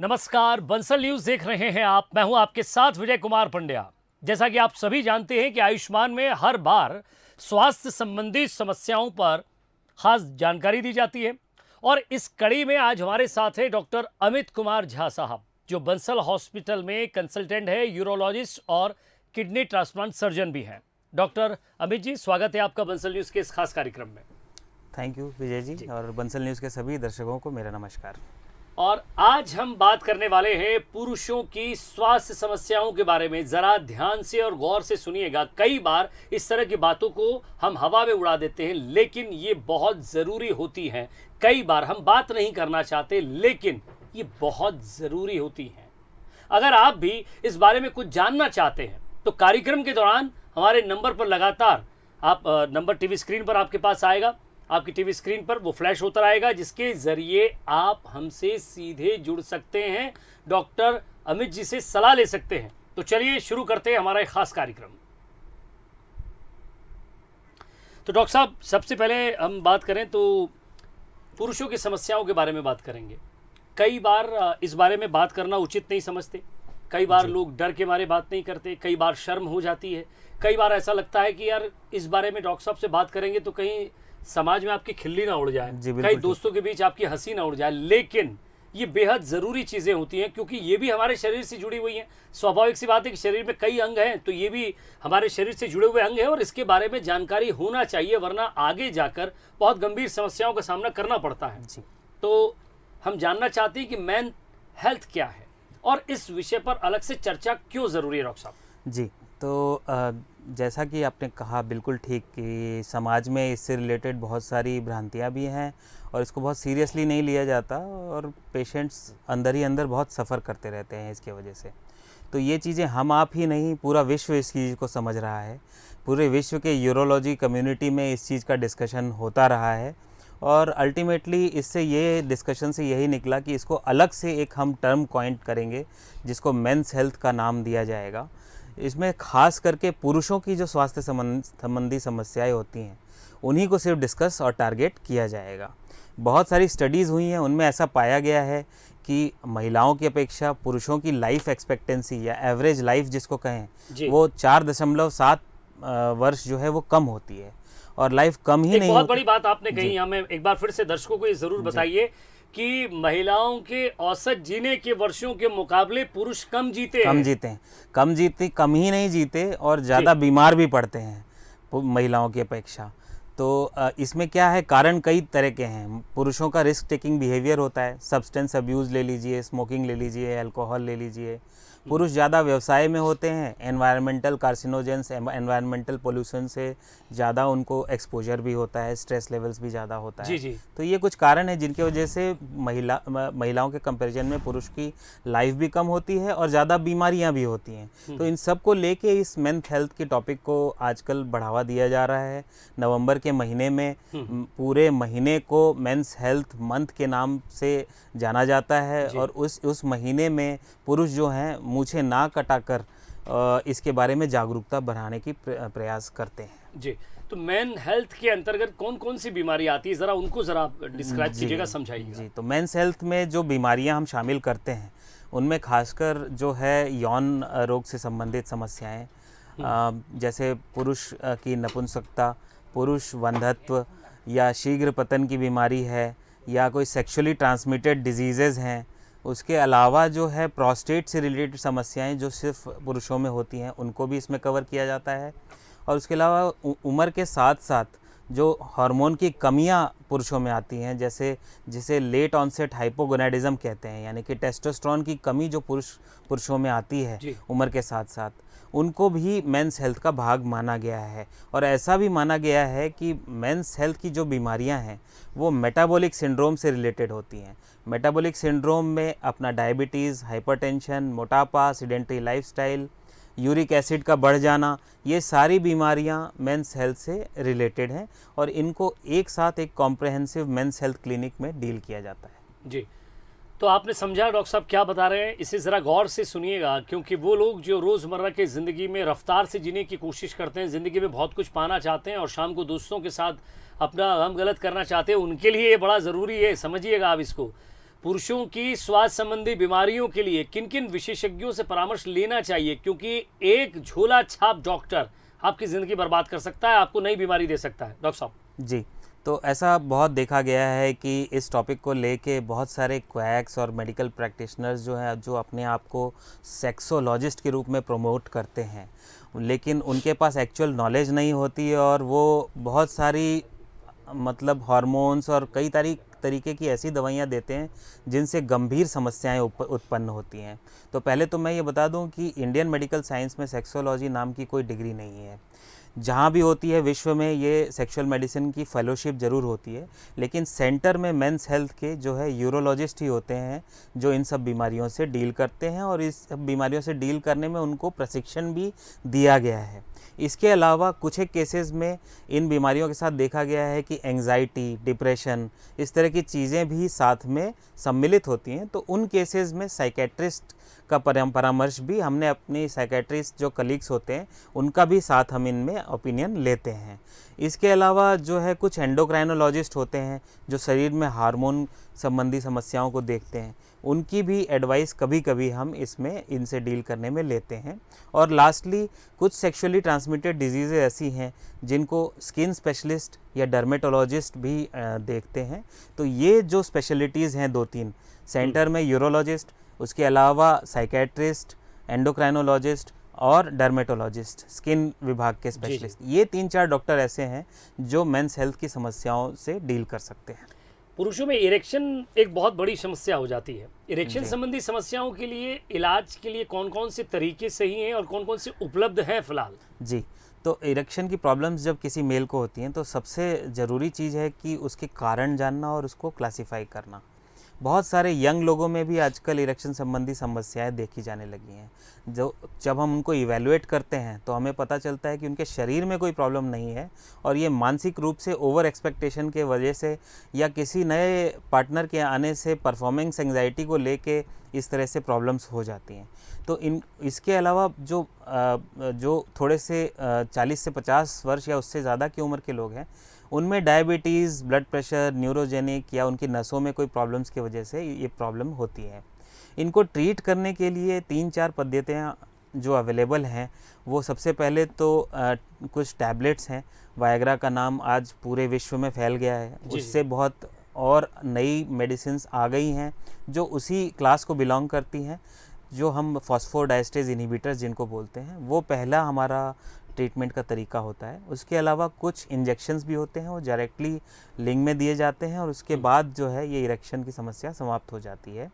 नमस्कार, बंसल न्यूज देख रहे हैं आप। मैं हूं आपके साथ विजय कुमार पंड्या। जैसा कि आप सभी जानते हैं कि आयुष्मान में हर बार स्वास्थ्य संबंधी समस्याओं पर खास जानकारी दी जाती है और इस कड़ी में आज हमारे साथ है डॉक्टर अमित कुमार झा साहब, जो बंसल हॉस्पिटल में कंसल्टेंट है, यूरोलॉजिस्ट और किडनी ट्रांसप्लांट सर्जन भी हैं। डॉक्टर अमित जी, स्वागत है आपका बंसल न्यूज के इस खास कार्यक्रम में। थैंक यू विजय जी और बंसल न्यूज़ के सभी दर्शकों को मेरा नमस्कार। और आज हम बात करने वाले हैं पुरुषों की स्वास्थ्य समस्याओं के बारे में। जरा ध्यान से और गौर से सुनिएगा। कई बार इस तरह की बातों को हम हवा में उड़ा देते हैं, लेकिन ये बहुत ज़रूरी होती हैं। कई बार हम बात नहीं करना चाहते, लेकिन ये बहुत ज़रूरी होती हैं। अगर आप भी इस बारे में कुछ जानना चाहते हैं तो कार्यक्रम के दौरान हमारे नंबर पर लगातार आप नंबर टीवी स्क्रीन पर आपके पास आएगा। आपकी टीवी स्क्रीन पर वो फ्लैश होता रहेगा, जिसके जरिए आप हमसे सीधे जुड़ सकते हैं, डॉक्टर अमित जी से सलाह ले सकते हैं। तो चलिए शुरू करते हैं हमारा एक खास कार्यक्रम। तो डॉक्टर साहब, सबसे पहले हम बात करें तो पुरुषों की समस्याओं के बारे में बात करेंगे। कई बार इस बारे में बात करना उचित नहीं समझते, कई बार लोग डर के मारे बात नहीं करते, कई बार शर्म हो जाती है, कई बार ऐसा लगता है कि यार इस बारे में डॉक्टर साहब से बात करेंगे तो कहीं समाज में आपकी खिल्ली ना उड़ जाए, कई दोस्तों के बीच आपकी हंसी ना उड़ जाए। लेकिन ये बेहद ज़रूरी चीज़ें होती हैं, क्योंकि ये भी हमारे शरीर से जुड़ी हुई हैं। स्वाभाविक सी बात है कि शरीर में कई अंग हैं, तो ये भी हमारे शरीर से जुड़े हुए अंग हैं और इसके बारे में जानकारी होना चाहिए, वरना आगे जाकर बहुत गंभीर समस्याओं का सामना करना पड़ता है। तो हम जानना चाहते हैं कि मेन हेल्थ क्या है और इस विषय पर अलग से चर्चा क्यों ज़रूरी है डॉक्टर साहब? जी, तो जैसा कि आपने कहा बिल्कुल ठीक कि समाज में इससे रिलेटेड बहुत सारी भ्रांतियां भी हैं और इसको बहुत सीरियसली नहीं लिया जाता और पेशेंट्स अंदर ही अंदर बहुत सफ़र करते रहते हैं इसके वजह से। तो ये चीज़ें हम आप ही नहीं, पूरा विश्व इस चीज़ को समझ रहा है। पूरे विश्व के यूरोलॉजी कम्युनिटी में इस चीज़ का डिस्कशन होता रहा है और अल्टीमेटली इससे ये डिस्कशन से यही निकला कि इसको अलग से एक हम टर्म कॉइंट करेंगे, जिसको मेंस हेल्थ का नाम दिया जाएगा। इसमें खास करके पुरुषों की जो स्वास्थ्य संबंधी समस्याएं होती हैं उन्हीं को सिर्फ डिस्कस और टारगेट किया जाएगा। बहुत सारी स्टडीज़ हुई हैं, उनमें ऐसा पाया गया है कि महिलाओं की अपेक्षा पुरुषों की लाइफ एक्सपेक्टेंसी या एवरेज लाइफ जिसको कहें वो 4.7 वर्ष जो है वो कम होती है। और लाइफ कम ही नहीं, बहुत बड़ी बात आपने कही। हमें एक बार फिर से दर्शकों को ये ज़रूर बताइए कि महिलाओं के औसत जीने के वर्षों के मुकाबले पुरुष कम जीते हैं। कम ही नहीं जीते और ज़्यादा बीमार भी पड़ते हैं महिलाओं की अपेक्षा। तो इसमें क्या है, कारण कई तरह के हैं। पुरुषों का रिस्क टेकिंग बिहेवियर होता है, सब्सटेंस अब्यूज़ ले लीजिए, स्मोकिंग ले लीजिए, अल्कोहल ले लीजिए। पुरुष ज़्यादा व्यवसाय में होते हैं, एनवायरमेंटल कार्सिनोजेंस, एनवायरमेंटल पोल्यूशन से ज़्यादा उनको एक्सपोजर भी होता है, स्ट्रेस लेवल्स भी ज़्यादा होता है। जी। तो ये कुछ कारण है जिनकी वजह से महिलाओं के कंपैरिजन में पुरुष की लाइफ भी कम होती है और ज़्यादा बीमारियां भी होती हैं। तो इन सब को लेके इस मेंस हेल्थ के टॉपिक को आजकल बढ़ावा दिया जा रहा है। नवंबर के महीने में पूरे महीने को मेंस हेल्थ मंथ के नाम से जाना जाता है और उस महीने में पुरुष जो हैं मूछें ना कटाकर इसके बारे में जागरूकता बढ़ाने की प्रयास करते हैं। जी, तो मेन हेल्थ के अंतर्गत कौन कौन सी बीमारी आती है, ज़रा उनको ज़रा डिस्क्राइब कीजिएगा, समझाइएगा। जी, तो मेंस हेल्थ में जो बीमारियां हम शामिल करते हैं उनमें खासकर जो है यौन रोग से संबंधित समस्याएं, जैसे पुरुष की नपुंसकता, पुरुष वंध्यत्व या शीघ्र पतन की बीमारी है, या कोई सेक्सुअली ट्रांसमिटेड डिजीज़ेज़ हैं। उसके अलावा जो है प्रोस्टेट से रिलेटेड समस्याएं जो सिर्फ पुरुषों में होती हैं उनको भी इसमें कवर किया जाता है। और उसके अलावा उम्र के साथ साथ जो हार्मोन की कमियां पुरुषों में आती हैं, जैसे जिसे लेट ऑनसेट हाइपोगोनाडिज्म कहते हैं, यानी कि टेस्टोस्टेरोन की कमी जो पुरुषों में आती है उम्र के साथ साथ, उनको भी मेंस हेल्थ का भाग माना गया है। और ऐसा भी माना गया है कि मेंस हेल्थ की जो बीमारियां हैं वो मेटाबॉलिक सिंड्रोम से रिलेटेड होती हैं। मेटाबॉलिक सिंड्रोम में अपना डायबिटीज़, हाइपरटेंशन, मोटापा, सीडेंटरी लाइफस्टाइल, यूरिक एसिड का बढ़ जाना, ये सारी बीमारियां मेंस हेल्थ से रिलेटेड हैं और इनको एक साथ एक कॉम्प्रहेंसिव मेंस हेल्थ क्लिनिक में डील किया जाता है। जी, तो आपने समझा डॉक्टर साहब क्या बता रहे हैं, इसे ज़रा गौर से सुनिएगा, क्योंकि वो लोग जो रोज़मर्रा के ज़िंदगी में रफ्तार से जीने की कोशिश करते हैं, ज़िंदगी में बहुत कुछ पाना चाहते हैं और शाम को दोस्तों के साथ अपना गम गलत करना चाहते हैं, उनके लिए ये बड़ा ज़रूरी है। समझिएगा आप इसको। पुरुषों की स्वास्थ्य संबंधी बीमारियों के लिए किन किन विशेषज्ञों से परामर्श लेना चाहिए, क्योंकि एक झोला छाप डॉक्टर आपकी ज़िंदगी बर्बाद कर सकता है, आपको नई बीमारी दे सकता है। डॉक्टर साहब जी, तो ऐसा बहुत देखा गया है कि इस टॉपिक को लेके बहुत सारे क्वैक्स और मेडिकल प्रैक्टिशनर्स जो हैं, जो अपने आप को सेक्सोलॉजिस्ट के रूप में प्रमोट करते हैं, लेकिन उनके पास एक्चुअल नॉलेज नहीं होती और वो बहुत सारी मतलब हार्मोन्स और कई तरीके की ऐसी दवाइयाँ देते हैं जिनसे गंभीर समस्याएं उत्पन्न होती हैं। तो पहले तो मैं ये बता दूं कि इंडियन मेडिकल साइंस में सेक्सोलॉजी नाम की कोई डिग्री नहीं है। जहाँ भी होती है विश्व में ये सेक्सुअल मेडिसिन की फेलोशिप ज़रूर होती है, लेकिन सेंटर में मेंस हेल्थ के जो है यूरोलॉजिस्ट ही होते हैं जो इन सब बीमारियों से डील करते हैं, और इस सब बीमारियों से डील करने में उनको प्रशिक्षण भी दिया गया है। इसके अलावा कुछ एक केसेस में इन बीमारियों के साथ देखा गया है कि एंग्जाइटी, डिप्रेशन, इस तरह की चीज़ें भी साथ में सम्मिलित होती हैं। तो उन केसेस में साइकेट्रिस्ट का परामर्श भी हमने अपनी साइकेट्रिस्ट जो कलीग्स होते हैं उनका भी साथ हम इनमें ओपिनियन लेते हैं। इसके अलावा जो है कुछ एंडोक्राइनोलॉजिस्ट होते हैं जो शरीर में हार्मोन संबंधी समस्याओं को देखते हैं, उनकी भी एडवाइस कभी कभी हम इसमें इनसे डील करने में लेते हैं। और लास्टली कुछ सेक्सुअली ट्रांसमिटेड डिजीज़ेज ऐसी हैं जिनको स्किन स्पेशलिस्ट या डर्मेटोलॉजिस्ट भी देखते हैं। तो ये जो स्पेशलिटीज़ हैं 2-3 सेंटर में, यूरोलॉजिस्ट, उसके अलावा साइकेट्रिस्ट, एंडोक्राइनोलॉजिस्ट और डर्मेटोलॉजिस्ट, स्किन विभाग के स्पेशलिस्ट, ये 3-4 डॉक्टर ऐसे हैं जो मेंस हेल्थ की समस्याओं से डील कर सकते हैं। पुरुषों में इरेक्शन एक बहुत बड़ी समस्या हो जाती है। इरेक्शन संबंधी समस्याओं के लिए इलाज के लिए कौन कौन से तरीके सही हैं और कौन कौन से उपलब्ध हैं फिलहाल? जी, तो इरेक्शन की प्रॉब्लम्स जब किसी मेल को होती हैं तो सबसे ज़रूरी चीज़ है कि उसके कारण जानना और उसको क्लासिफाई करना। बहुत सारे यंग लोगों में भी आजकल इरेक्शन संबंधी समस्याएं देखी जाने लगी हैं। जब हम उनको इवैल्यूएट करते हैं तो हमें पता चलता है कि उनके शरीर में कोई प्रॉब्लम नहीं है, और ये मानसिक रूप से ओवर एक्सपेक्टेशन के वजह से या किसी नए पार्टनर के आने से परफॉर्मेंस एंग्जाइटी को लेके इस तरह से प्रॉब्लम्स हो जाती हैं। तो इसके अलावा जो थोड़े से 40 से 50 वर्ष या उससे ज़्यादा की उम्र के लोग हैं, उनमें डायबिटीज़, ब्लड प्रेशर, न्यूरोजेनिक या उनकी नसों में कोई प्रॉब्लम्स की वजह से ये प्रॉब्लम होती है। इनको ट्रीट करने के लिए 3-4 पद्धतियाँ जो अवेलेबल हैं, वो सबसे पहले तो कुछ टैबलेट्स हैं। वायग्रा का नाम आज पूरे विश्व में फैल गया है। उससे बहुत और नई मेडिसिन्स आ गई हैं जो उसी क्लास को बिलोंग करती हैं, जो हम फॉस्फोडाइस्टेज इनहिबिटर्स जिनको बोलते हैं, वो पहला हमारा ट्रीटमेंट का तरीका होता है। उसके अलावा कुछ इंजेक्शंस भी होते हैं, वो डायरेक्टली लिंग में दिए जाते हैं और उसके बाद जो है ये इरेक्शन की समस्या समाप्त हो जाती है।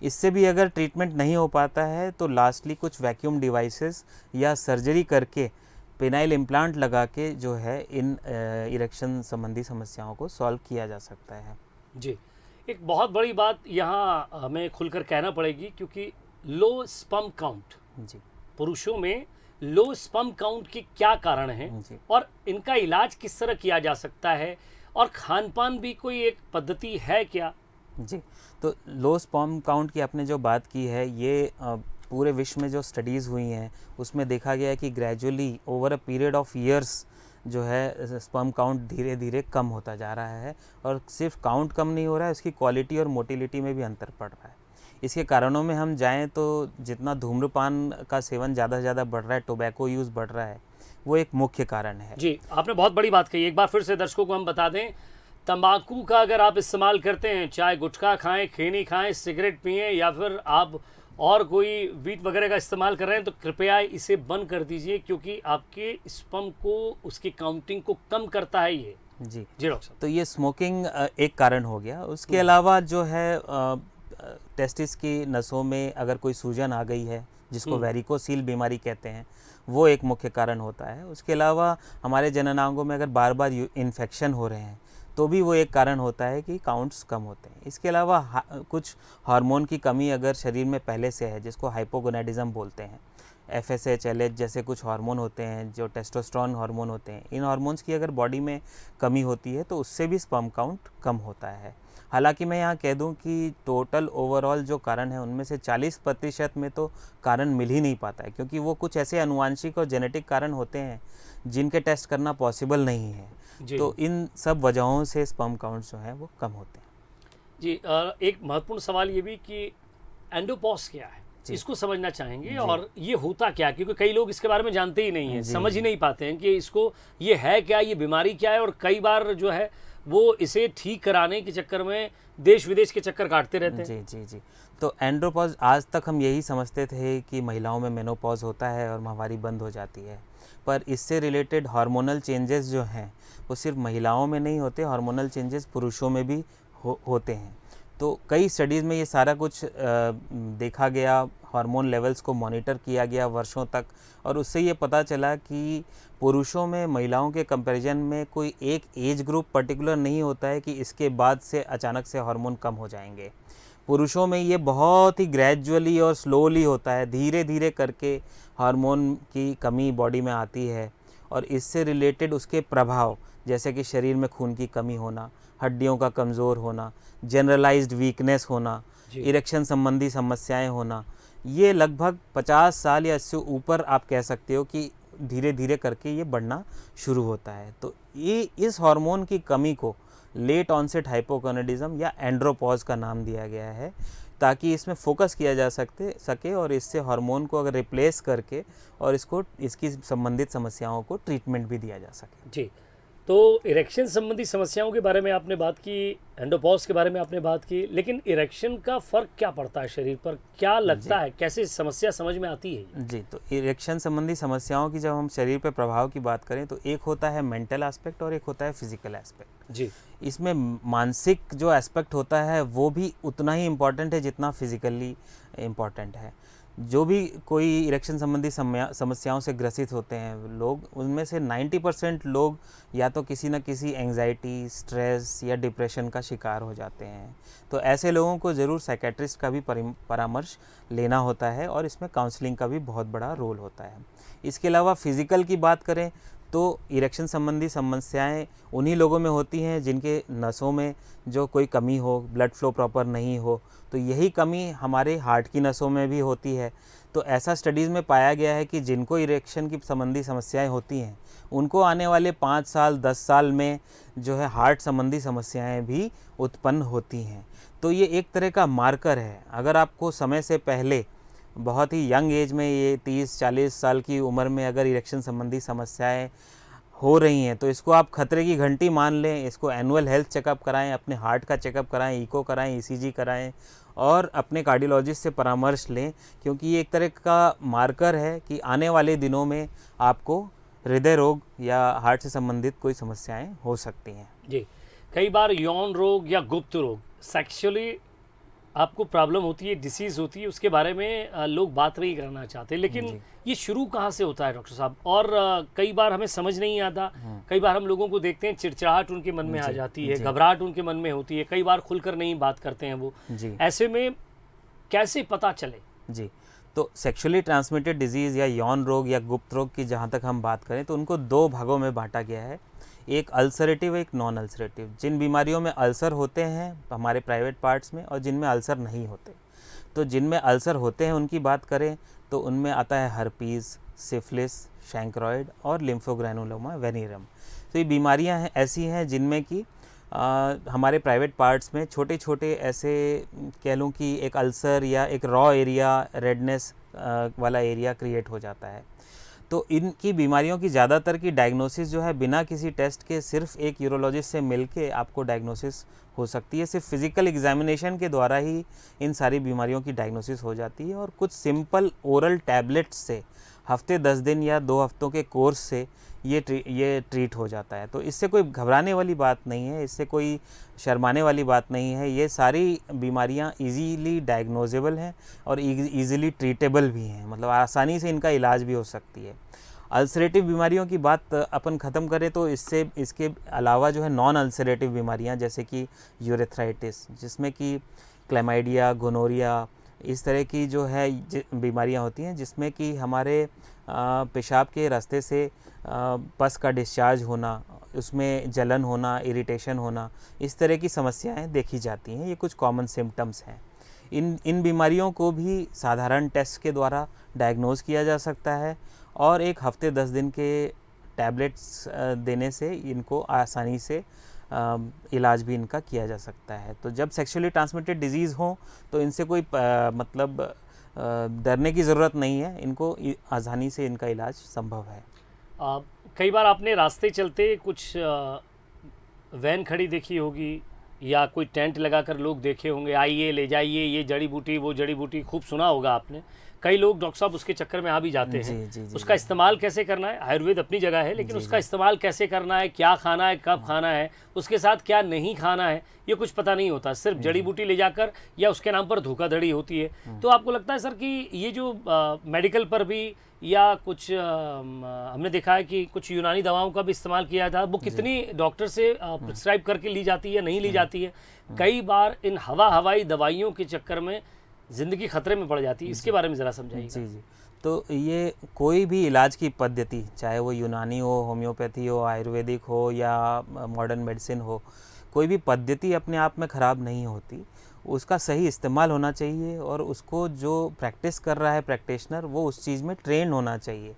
इससे भी अगर ट्रीटमेंट नहीं हो पाता है तो लास्टली कुछ वैक्यूम डिवाइसेस या सर्जरी करके पेनाइल इम्प्लांट लगा के जो है इन इरेक्शन संबंधी समस्याओं को सॉल्व किया जा सकता है। जी, एक बहुत बड़ी बात यहाँ हमें खुलकर कहना पड़ेगी, क्योंकि लो स्पर्म काउंट, जी, पुरुषों में लो स्पर्म काउंट के क्या कारण हैं और इनका इलाज किस तरह किया जा सकता है, और खान पान भी कोई एक पद्धति है क्या? जी, तो लो स्पर्म काउंट की आपने जो बात की है, ये पूरे विश्व में जो स्टडीज़ हुई हैं उसमें देखा गया है कि gradually over a period of years जो है स्पर्म काउंट धीरे धीरे कम होता जा रहा है, और सिर्फ काउंट कम नहीं हो रहा है, उसकी क्वालिटी और मोटिलिटी में भी अंतर पड़ रहा है। इसके कारणों में हम जाएं तो जितना धूम्रपान का सेवन ज़्यादा से ज़्यादा बढ़ रहा है, टोबैको यूज़ बढ़ रहा है, वो एक मुख्य कारण है। जी, आपने बहुत बड़ी बात कही। एक बार फिर से दर्शकों को हम बता दें, तंबाकू का अगर आप इस्तेमाल करते हैं, चाहे गुटखा खाएं, खैनी खाएं, सिगरेट पिएं या फिर आप और कोई वीट वगैरह का इस्तेमाल कर रहे हैं, तो कृपया इसे बंद कर दीजिए, क्योंकि आपके स्पर्म को, उसकी काउंटिंग को कम करता है ये। जी डॉक्टर साहब, तो ये स्मोकिंग एक कारण हो गया। उसके अलावा जो है टेस्टिस की नसों में अगर कोई सूजन आ गई है, जिसको वेरिकोसील बीमारी कहते हैं, वो एक मुख्य कारण होता है। उसके अलावा हमारे जननांगों में अगर बार बार इन्फेक्शन हो रहे हैं तो भी वो एक कारण होता है कि काउंट्स कम होते हैं। इसके अलावा कुछ हार्मोन की कमी अगर शरीर में पहले से है, जिसको हाइपोगोनाडिज्म बोलते हैं, FSH, LH जैसे कुछ हार्मोन होते हैं जो टेस्टोस्टेरोन हार्मोन होते हैं, इन हार्मोन्स की अगर बॉडी में कमी होती है तो उससे भी स्पर्म काउंट कम होता है। हालांकि मैं यहाँ कह दूं कि टोटल ओवरऑल जो कारण है उनमें से 40% में तो कारण मिल ही नहीं पाता है, क्योंकि वो कुछ ऐसे आनुवांशिक और जेनेटिक कारण होते हैं जिनके टेस्ट करना पॉसिबल नहीं है। तो इन सब वजहों से स्पर्म काउंट जो है वो कम होते हैं। जी एक महत्वपूर्ण सवाल ये भी कि एंडोपॉज क्या है, जी। इसको समझना चाहेंगे और ये होता क्या है? क्योंकि कई लोग इसके बारे में जानते ही नहीं हैं, जी, समझ ही जी। नहीं पाते हैं कि इसको ये है क्या, ये बीमारी क्या है, और कई बार जो है वो इसे ठीक कराने के चक्कर में देश विदेश के चक्कर काटते रहते हैं। जी, जी, जी। तो एंड्रोपॉज़ आज तक हम यही समझते थे कि महिलाओं में मेनोपॉज़ होता है और माहवारी बंद हो जाती है। पर इससे रिलेटेड हार्मोनल चेंजेस जो हैं, वो सिर्फ़ महिलाओं में नहीं होते, हार्मोनल चेंजेस पुरुषों में भी होते हैं। तो कई स्टडीज़ में ये सारा कुछ देखा गया, हार्मोन लेवल्स को मॉनिटर किया गया वर्षों तक, और उससे ये पता चला कि पुरुषों में महिलाओं के कंपैरिजन में कोई एक एज ग्रुप पर्टिकुलर नहीं होता है कि इसके बाद से अचानक से हार्मोन कम हो जाएंगे। पुरुषों में ये बहुत ही ग्रेजुअली और स्लोली होता है, धीरे धीरे करके हार्मोन की कमी बॉडी में आती है, और इससे रिलेटेड उसके प्रभाव जैसे कि शरीर में खून की कमी होना, हड्डियों का कमज़ोर होना, जनरलाइज्ड वीकनेस होना, इरेक्शन संबंधी समस्याएं होना, ये लगभग 50 साल या इससे ऊपर आप कह सकते हो कि धीरे धीरे करके ये बढ़ना शुरू होता है। तो ये इस हार्मोन की कमी को लेट ऑनसेट हाइपोगोनाडिज्म या एंड्रोपॉज का नाम दिया गया है, ताकि इसमें फोकस किया जा सके और इससे हार्मोन को अगर रिप्लेस करके और इसकी संबंधित समस्याओं को ट्रीटमेंट भी दिया जा सके। जी, तो इरेक्शन संबंधी समस्याओं के बारे में आपने बात की, एंडोपॉज के बारे में आपने बात की, लेकिन इरेक्शन का फ़र्क क्या पड़ता है शरीर पर? क्या लगता है, कैसे समस्या समझ में आती है? जी, तो इरेक्शन संबंधी समस्याओं की जब हम शरीर पे प्रभाव की बात करें तो एक होता है मेंटल एस्पेक्ट और एक होता है फिजिकल एस्पेक्ट। जी, इसमें मानसिक जो एस्पेक्ट होता है वो भी उतना ही इम्पॉर्टेंट है जितना फिजिकली इम्पॉर्टेंट है। जो भी कोई इरेक्शन संबंधी समस्याओं से ग्रसित होते हैं लोग, उनमें से 90% लोग या तो किसी न किसी एंग्जाइटी, स्ट्रेस या डिप्रेशन का शिकार हो जाते हैं। तो ऐसे लोगों को ज़रूर साइकेट्रिस्ट का भी परामर्श लेना होता है, और इसमें काउंसलिंग का भी बहुत बड़ा रोल होता है। इसके अलावा फिज़िकल की बात करें तो इरेक्शन संबंधी समस्याएं उन्हीं लोगों में होती हैं जिनके नसों में जो कोई कमी हो, ब्लड फ्लो प्रॉपर नहीं हो। तो यही कमी हमारे हार्ट की नसों में भी होती है। तो ऐसा स्टडीज़ में पाया गया है कि जिनको इरेक्शन की संबंधी समस्याएं होती हैं, उनको आने वाले 5 साल 10 साल में जो है हार्ट संबंधी समस्याएं भी उत्पन्न होती हैं। तो ये एक तरह का मार्कर है। अगर आपको समय से पहले बहुत ही यंग एज में, ये 30-40 साल की उम्र में अगर इरेक्शन संबंधी समस्याएं हो रही हैं, तो इसको आप खतरे की घंटी मान लें। इसको एनुअल हेल्थ चेकअप कराएं, अपने हार्ट का चेकअप कराएं, इको कराएं, ईसीजी कराएं, और अपने कार्डियोलॉजिस्ट से परामर्श लें, क्योंकि ये एक तरह का मार्कर है कि आने वाले दिनों में आपको हृदय रोग या हार्ट से संबंधित कोई समस्याएं हो सकती हैं। जी, कई बार यौन रोग या गुप्त रोग, सेक्सुअली आपको प्रॉब्लम होती है, डिसीज़ होती है, उसके बारे में लोग बात नहीं करना चाहते, लेकिन ये शुरू कहाँ से होता है डॉक्टर साहब? और कई बार हमें समझ नहीं आता, कई बार हम लोगों को देखते हैं चिड़चिड़ाहट उनके मन में आ जाती है, घबराहट उनके मन में होती है, कई बार खुलकर नहीं बात करते हैं वो। ऐसे में कैसे पता चले? जी, तो सेक्सुअली ट्रांसमिटेड डिजीज़ या यौन रोग या गुप्त रोग की जहाँ तक हम बात करें तो उनको 2 भागों में बांटा गया है, एक अल्सरेटिव, एक नॉन अल्सरेटिव। जिन बीमारियों में अल्सर होते हैं हमारे प्राइवेट पार्ट्स में, और जिनमें अल्सर नहीं होते। तो जिनमें अल्सर होते हैं उनकी बात करें तो उनमें आता है हर्पीज़, सिफिलिस, शैंक्रोइड और लिम्फोग्रैनुलोमा वेनेरियम। तो ये बीमारियां ऐसी हैं जिनमें कि हमारे प्राइवेट पार्ट्स में छोटे छोटे ऐसे कह लूँ कि एक अल्सर या एक रॉ एरिया, रेडनेस वाला एरिया क्रिएट हो जाता है। तो इनकी बीमारियों की ज़्यादातर की डायग्नोसिस जो है बिना किसी टेस्ट के सिर्फ एक यूरोलॉजिस्ट से मिलके आपको डायग्नोसिस हो सकती है। सिर्फ फिज़िकल एग्जामिनेशन के द्वारा ही इन सारी बीमारियों की डायग्नोसिस हो जाती है, और कुछ सिंपल ओरल टैबलेट्स से हफ्ते 10 दिन या 2 हफ्तों के कोर्स से ये ट्रीट हो जाता है। तो इससे कोई घबराने वाली बात नहीं है, इससे कोई शर्माने वाली बात नहीं है। ये सारी बीमारियां इजीली डायग्नोजेबल हैं और इजीली ट्रीटेबल भी हैं, मतलब आसानी से इनका इलाज भी हो सकती है। अल्सरेटिव बीमारियों की बात अपन ख़त्म करें तो इसके अलावा जो है नॉन अल्सरेटिव बीमारियां जैसे कि यूरेथ्राइटिस, जिसमें कि क्लैमाइडिया, गोनोरिया, इस तरह की जो है बीमारियां होती हैं जिसमें कि हमारे पेशाब के रास्ते से पस का डिस्चार्ज होना, उसमें जलन होना, इरिटेशन होना, इस तरह की समस्याएं देखी जाती हैं। ये कुछ कॉमन सिम्टम्स हैं। इन बीमारियों को भी साधारण टेस्ट के द्वारा डायग्नोज किया जा सकता है, और एक हफ्ते 10 दिन के टैबलेट्स देने से इनको आसानी से इलाज भी इनका किया जा सकता है। तो जब सेक्सुअली ट्रांसमिटेड डिजीज़ हो तो इनसे कोई मतलब डरने की ज़रूरत नहीं है, इनको आसानी से इनका इलाज संभव है। कई बार आपने रास्ते चलते कुछ वैन खड़ी देखी होगी या कोई टेंट लगाकर लोग देखे होंगे, आइए ले जाइए ये जड़ी बूटी वो जड़ी बूटी, खूब सुना होगा आपने। कई लोग डॉक्टर साहब उसके चक्कर में आ भी जाते हैं। जी, उसका इस्तेमाल कैसे करना है, आयुर्वेद अपनी जगह है, लेकिन उसका इस्तेमाल कैसे करना है, क्या खाना है, कब खाना है, उसके साथ क्या नहीं खाना है, ये कुछ पता नहीं होता। सिर्फ जड़ी बूटी ले जाकर या उसके नाम पर धोखाधड़ी होती है। तो आपको लगता है सर कि ये जो मेडिकल पर भी या कुछ हमने देखा है कि कुछ यूनानी दवाओं का भी इस्तेमाल किया था, वो कितनी डॉक्टर से प्रिस्क्राइब करके ली जाती है, नहीं ली जाती है। कई बार इन हवाई दवाइयों के चक्कर में ज़िंदगी खतरे में पड़ जाती है, इसके बारे में ज़रा समझाइए। जी। तो ये कोई भी इलाज की पद्धति, चाहे वो यूनानी हो, होम्योपैथी हो, आयुर्वेदिक हो या मॉडर्न मेडिसिन हो, कोई भी पद्धति अपने आप में ख़राब नहीं होती। उसका सही इस्तेमाल होना चाहिए और उसको जो प्रैक्टिस कर रहा है प्रैक्टिशनर, वो उस चीज़ में ट्रेन होना चाहिए।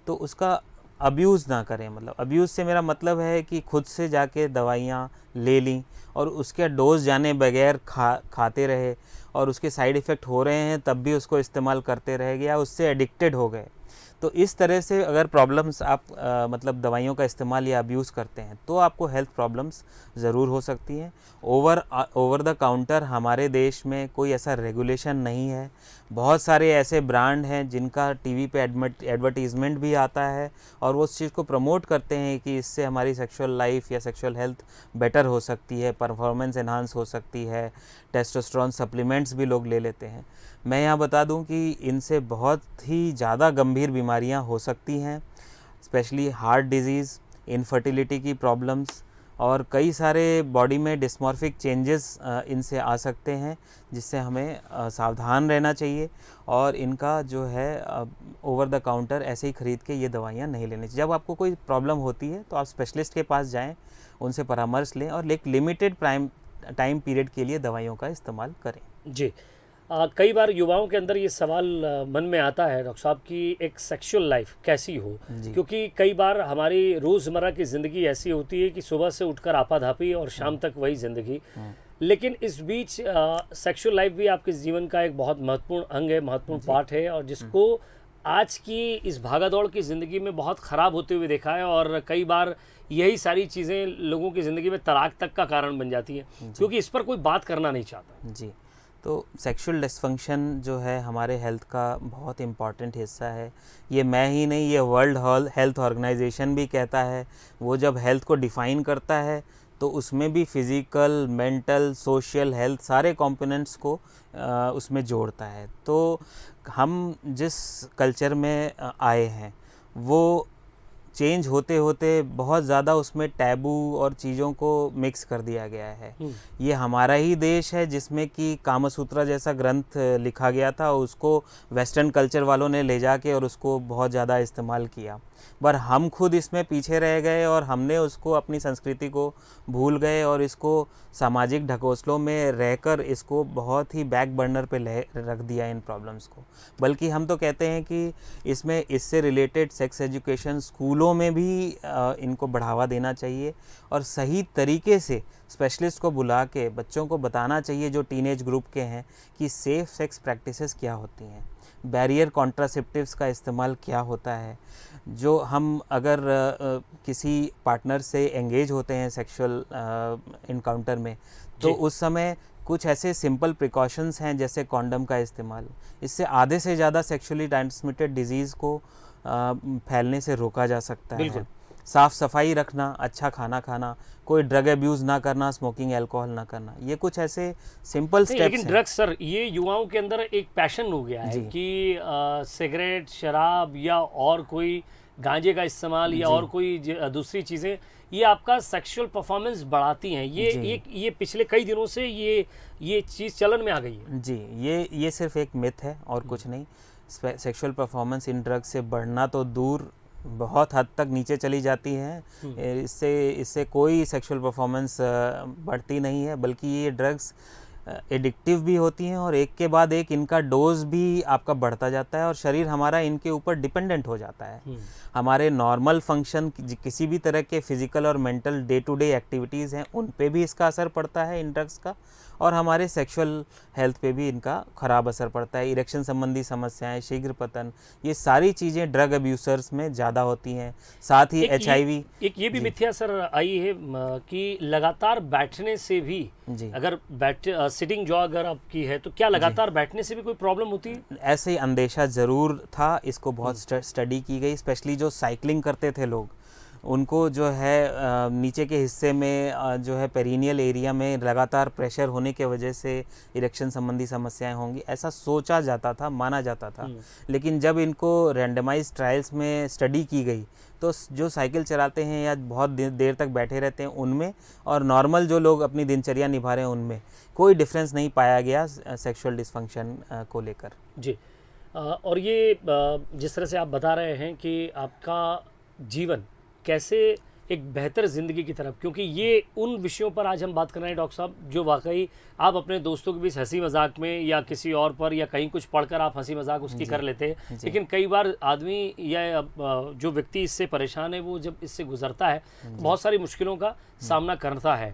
तो उसका अब्यूज़ ना करें। मतलब अब्यूज़ से मेरा मतलब है कि खुद से जाके दवाइयाँ ले लीं और उसके डोज जाने बगैर खाते रहे और उसके साइड इफ़ेक्ट हो रहे हैं तब भी उसको इस्तेमाल करते रह गए या उससे एडिक्टेड हो गए। तो इस तरह से अगर प्रॉब्लम्स आप मतलब दवाइयों का इस्तेमाल या अब्यूज़ करते हैं तो आपको हेल्थ प्रॉब्लम्स ज़रूर हो सकती हैं। ओवर द काउंटर हमारे देश में कोई ऐसा रेगुलेशन नहीं है। बहुत सारे ऐसे ब्रांड हैं जिनका टीवी पे एडवर्टीज़मेंट भी आता है और वो उस चीज़ को प्रमोट करते हैं कि इससे हमारी सेक्सुअल लाइफ या सेक्सुअल हेल्थ बेटर हो सकती है, परफॉर्मेंस एनहांस हो सकती है, टेस्टोस्टेरोन सप्लीमेंट्स भी लोग ले लेते हैं। मैं यहाँ बता दूं कि इनसे बहुत ही ज़्यादा गंभीर बीमारियाँ हो सकती हैं, स्पेशली हार्ट डिजीज़, इनफर्टिलिटी की प्रॉब्लम्स और कई सारे बॉडी में डिस्मॉर्फिक चेंजेस इनसे आ सकते हैं, जिससे हमें सावधान रहना चाहिए और इनका जो है ओवर द काउंटर ऐसे ही ख़रीद के ये दवाइयाँ नहीं लेनी चाहिए। जब आपको कोई प्रॉब्लम होती है तो आप स्पेशलिस्ट के पास जाएं, उनसे परामर्श लें और एक लिमिटेड टाइम पीरियड के लिए दवाइयों का इस्तेमाल करें। जी। कई बार युवाओं के अंदर ये सवाल मन में आता है डॉक्टर साहब कि एक सेक्सुअल लाइफ कैसी हो, क्योंकि कई बार हमारी रोज़मर्रा की ज़िंदगी ऐसी होती है कि सुबह से उठकर आपाधापी और शाम तक वही ज़िंदगी। लेकिन इस बीच सेक्सुअल लाइफ भी आपके जीवन का एक बहुत महत्वपूर्ण अंग है, महत्वपूर्ण पार्ट है और जिसको आज की इस भागादौड़ की ज़िंदगी में बहुत ख़राब होते हुए देखा है और कई बार यही सारी चीज़ें लोगों की ज़िंदगी में तलाक तक का कारण बन जाती है, क्योंकि इस पर कोई बात करना नहीं चाहता। जी। तो सेक्सुअल डिस्फंक्शन जो है हमारे हेल्थ का बहुत इम्पॉर्टेंट हिस्सा है। ये मैं ही नहीं, ये वर्ल्ड हेल्थ ऑर्गेनाइजेशन भी कहता है। वो जब हेल्थ को डिफ़ाइन करता है तो उसमें भी फिज़िकल, मेंटल, सोशल हेल्थ सारे कंपोनेंट्स को उसमें जोड़ता है। तो हम जिस कल्चर में आए हैं वो चेंज होते होते बहुत ज़्यादा उसमें टैबू और चीज़ों को मिक्स कर दिया गया है। ये हमारा ही देश है जिसमें कि कामसूत्रा जैसा ग्रंथ लिखा गया था, उसको वेस्टर्न कल्चर वालों ने ले जाके और उसको बहुत ज़्यादा इस्तेमाल किया, पर हम खुद इसमें पीछे रह गए और हमने उसको अपनी संस्कृति को भूल गए और इसको सामाजिक ढकोसलों में रहकर इसको बहुत ही बैक बर्नर पे रख दिया इन प्रॉब्लम्स को। बल्कि हम तो कहते हैं कि इससे रिलेटेड सेक्स एजुकेशन स्कूलों में भी इनको बढ़ावा देना चाहिए और सही तरीके से स्पेशलिस्ट को बुला के बच्चों को बताना चाहिए जो टीनेज ग्रुप के हैं कि सेफ़ सेक्स प्रैक्टिसेस क्या होती हैं, बैरियर कॉन्ट्रासेप्टिव्स का इस्तेमाल क्या होता है। जो हम अगर किसी पार्टनर से एंगेज होते हैं सेक्सुअल इनकाउंटर में तो उस समय कुछ ऐसे सिंपल प्रिकॉशंस हैं जैसे कॉन्डम का इस्तेमाल, इससे आधे से ज़्यादा सेक्सुअली ट्रांसमिटेड डिजीज़ को फैलने से रोका जा सकता है। साफ़ सफाई रखना, अच्छा खाना खाना, कोई ड्रग अब्यूज़ ना करना, स्मोकिंग अल्कोहल ना करना, ये कुछ ऐसे सिंपल स्टेप्स हैं। लेकिन ड्रग्स सर, ये युवाओं के अंदर एक पैशन हो गया है कि सिगरेट, शराब या और कोई गांजे का इस्तेमाल या और कोई दूसरी चीज़ें ये आपका सेक्सुअल परफॉर्मेंस बढ़ाती हैं। ये पिछले कई दिनों से ये चीज़ चलन में आ गई है। जी, ये सिर्फ एक मिथ है और कुछ नहीं। सेक्सुअल परफॉर्मेंस इन ड्रग्स से बढ़ना तो दूर, बहुत हद तक नीचे चली जाती है। इससे कोई सेक्सुअल परफॉर्मेंस बढ़ती नहीं है, बल्कि ये ड्रग्स एडिक्टिव भी होती हैं और एक के बाद एक इनका डोज भी आपका बढ़ता जाता है और शरीर हमारा इनके ऊपर डिपेंडेंट हो जाता है। हमारे नॉर्मल फंक्शन किसी भी तरह के फिजिकल और mental day to day activities हैं उन पे भी इसका असर पड़ता है इन ड्रग्स का, और हमारे सेक्सुअल हेल्थ पे भी इनका ख़राब असर पड़ता है। इरेक्शन संबंधी समस्याएं, शीघ्र पतन, ये सारी चीज़ें ड्रग अब्यूसर्स में ज़्यादा होती हैं। साथ ही HIV, एक ये भी मिथ्या सर आई है कि लगातार बैठने से भी, जी, अगर सिटिंग जॉब अगर आपकी है तो क्या लगातार बैठने से भी कोई प्रॉब्लम होती है? ऐसे ही अंदेशा ज़रूर था, इसको बहुत स्टडी की गई। स्पेशली जो साइकिलिंग करते थे लोग, उनको जो है नीचे के हिस्से में जो है पेरिनियल एरिया में लगातार प्रेशर होने के वजह से इरेक्शन संबंधी समस्याएं होंगी, ऐसा सोचा जाता था, माना जाता था। लेकिन जब इनको रैंडमाइज ट्रायल्स में स्टडी की गई तो जो साइकिल चलाते हैं या बहुत देर तक बैठे रहते हैं उनमें और नॉर्मल जो लोग अपनी दिनचर्या निभा रहे हैं उनमें कोई डिफरेंस नहीं पाया गया सेक्सुअल डिसफंक्शन को लेकर। जी, और ये जिस तरह से आप बता रहे हैं कि आपका जीवन कैसे एक बेहतर ज़िंदगी की तरफ, क्योंकि ये उन विषयों पर आज हम बात कर रहे हैं डॉक्टर साहब जो वाकई आप अपने दोस्तों के बीच हंसी मजाक में या किसी और पर या कहीं कुछ पढ़कर आप हंसी मजाक उसकी कर लेते हैं, लेकिन कई बार आदमी या जो व्यक्ति इससे परेशान है वो जब इससे गुजरता है तो बहुत सारी मुश्किलों का सामना करता है।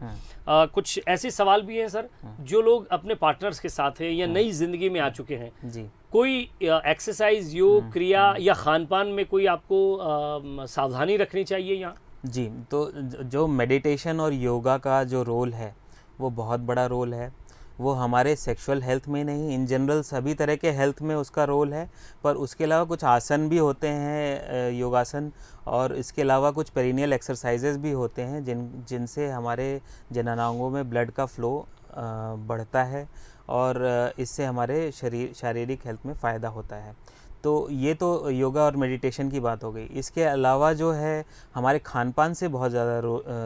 कुछ ऐसे सवाल भी हैं सर जो लोग अपने पार्टनर्स के साथ हैं या नई ज़िंदगी में आ चुके हैं, जी, कोई एक्सरसाइज, योग, क्रिया या खान पान में कोई आपको सावधानी रखनी चाहिए यहाँ? जी, तो जो मेडिटेशन और योगा का जो रोल है वो बहुत बड़ा रोल है। वो हमारे सेक्सुअल हेल्थ में नहीं, इन जनरल सभी तरह के हेल्थ में उसका रोल है। पर उसके अलावा कुछ आसन भी होते हैं, योगासन, और इसके अलावा कुछ पेरिनियल एक्सरसाइजेज भी होते हैं जिनसे हमारे जननांगों में ब्लड का फ्लो बढ़ता है और इससे हमारे शारीरिक हेल्थ में फ़ायदा होता है। तो ये तो योगा और मेडिटेशन की बात हो गई। इसके अलावा जो है हमारे खान पान से बहुत ज़्यादा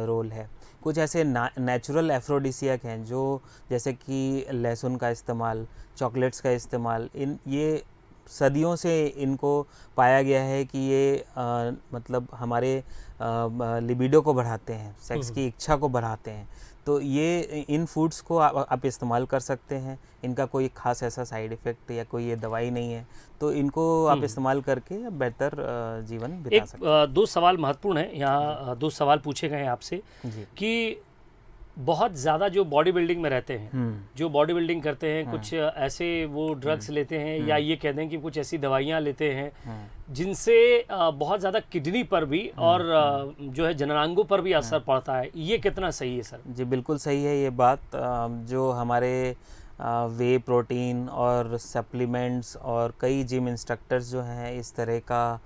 रोल है। कुछ ऐसे नेचुरल एफ्रोडिसियक हैं जो जैसे कि लहसुन का इस्तेमाल, चॉकलेट्स का इस्तेमाल, ये सदियों से इनको पाया गया है कि ये मतलब हमारे लिबिडो को बढ़ाते हैं, सेक्स की इच्छा को बढ़ाते हैं। तो ये इन फूड्स को आप इस्तेमाल कर सकते हैं। इनका कोई ख़ास ऐसा साइड इफ़ेक्ट या कोई ये दवाई नहीं है, तो इनको आप इस्तेमाल करके बेहतर जीवन बिता सकते हैं। दो सवाल महत्वपूर्ण हैं यहाँ, दो सवाल पूछे गए हैं आपसे कि बहुत ज़्यादा जो बॉडी बिल्डिंग में रहते हैं, जो बॉडी बिल्डिंग करते हैं, कुछ ऐसे वो ड्रग्स लेते हैं या ये कह दें कि कुछ ऐसी दवाइयाँ लेते हैं जिनसे बहुत ज़्यादा किडनी पर भी और जो है जननांगों पर भी असर पड़ता है, ये कितना सही है सर? जी बिल्कुल सही है ये बात। जो हमारे वे प्रोटीन और सप्लीमेंट्स और कई जिम इंस्ट्रक्टर्स जो हैं इस तरह का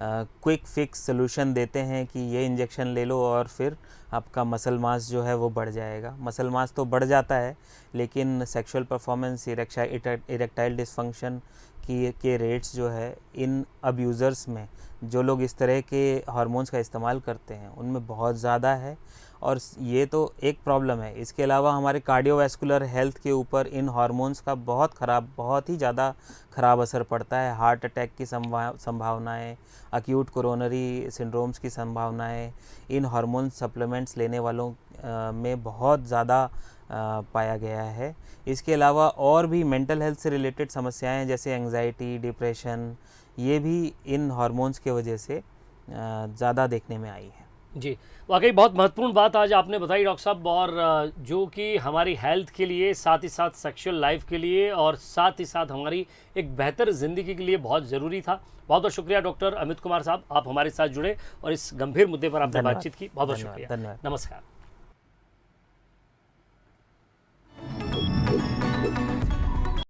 क्विक फिक्स सोल्यूशन देते हैं कि ये इंजेक्शन ले लो और फिर आपका मसल मास जो है वो बढ़ जाएगा। मसल मास तो बढ़ जाता है लेकिन सेक्सुअल परफॉर्मेंस, इरेक्टाइल डिसफंक्शन के रेट्स जो है इन अब्यूज़र्स में, जो लोग इस तरह के हार्मोन्स का इस्तेमाल करते हैं, उनमें बहुत ज़्यादा है। और ये तो एक प्रॉब्लम है। इसके अलावा हमारे कार्डियोवैस्कुलर हेल्थ के ऊपर इन हार्मोन्स का बहुत ही ज़्यादा ख़राब असर पड़ता है। हार्ट अटैक की संभावनाएं, अक्यूट कोरोनरी सिंड्रोम्स की संभावनाएं इन हार्मोन सप्लीमेंट्स लेने वालों में बहुत ज़्यादा पाया गया है। इसके अलावा और भी मेंटल हेल्थ से रिलेटेड समस्याएं जैसे एंजाइटी, डिप्रेशन, ये भी इन हार्मोन्स के वजह से ज़्यादा देखने में आई है। जी, वाकई बहुत महत्वपूर्ण बात आज आपने बताई डॉक्टर साहब, और जो कि हमारी हेल्थ के लिए, साथ ही साथ सेक्सुअल लाइफ के लिए और साथ ही साथ हमारी एक बेहतर ज़िंदगी के लिए बहुत ज़रूरी था। बहुत बहुत शुक्रिया डॉक्टर अमित कुमार साहब, आप हमारे साथ जुड़े और इस गंभीर मुद्दे पर आपने बातचीत की। बहुत बहुत शुक्रिया। धन्यवाद। नमस्कार।